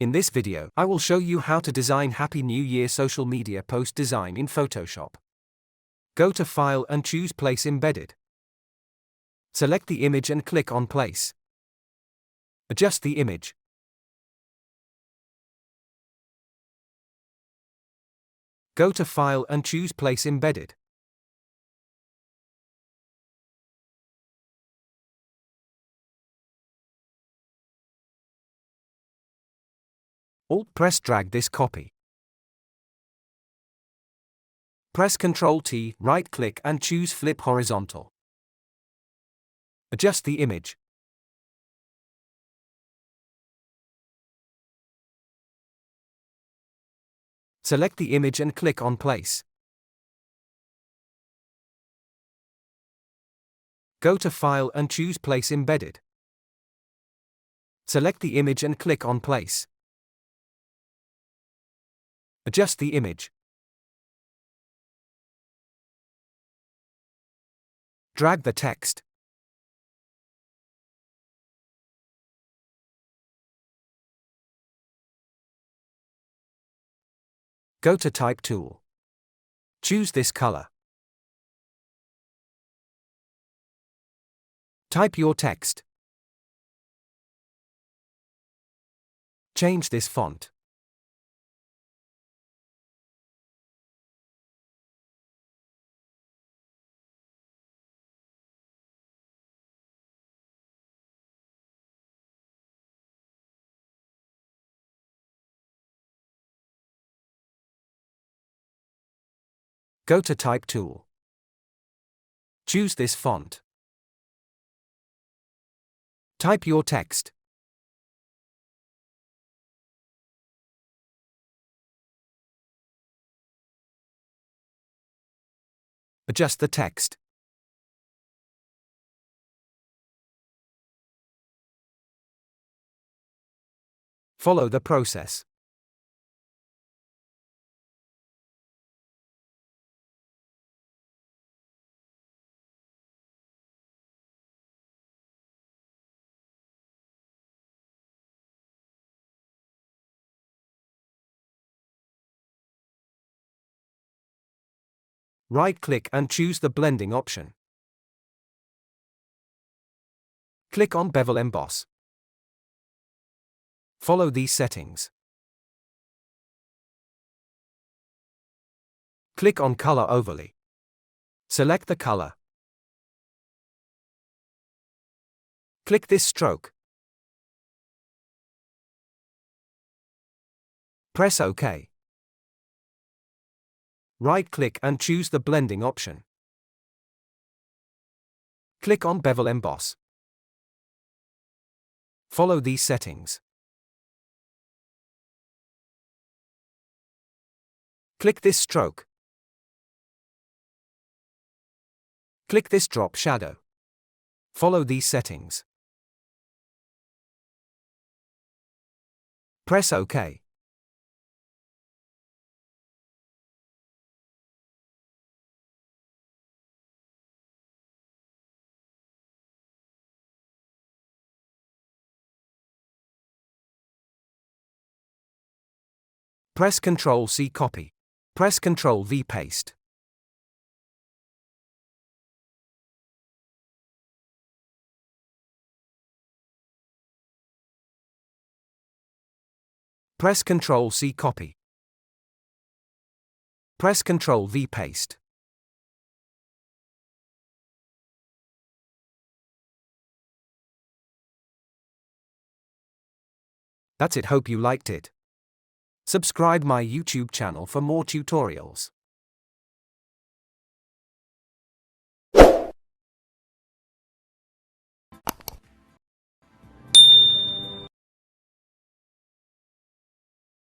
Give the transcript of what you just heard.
In this video, I will show you how to design Happy New Year social media post design in Photoshop. Go to File and choose Place Embedded. Select the image and click on Place. Adjust the image. Go to File and choose Place Embedded. Alt-press drag this copy. Press Ctrl-T, right-click and choose Flip Horizontal. Adjust the image. Select the image and click on Place. Go to File and choose Place Embedded. Select the image and click on Place. Adjust the image. Drag the text. Go to Type tool. Choose this color. Type your text. Change this font. Go to Type tool. Choose this font. Type your text. Adjust the text. Follow the process. Right-click and choose the blending option. Click on Bevel Emboss. Follow these settings. Click on Color Overlay. Select the color. Click this stroke. Press OK. Right-click and choose the blending option. Click on Bevel Emboss. Follow these settings. Click this stroke. Click this drop shadow. Follow these settings. Press OK. Press Ctrl-C copy. Press Ctrl-V paste. Press Ctrl-C copy. Press Ctrl-V paste. That's it. Hope you liked it. Subscribe my YouTube channel for more tutorials.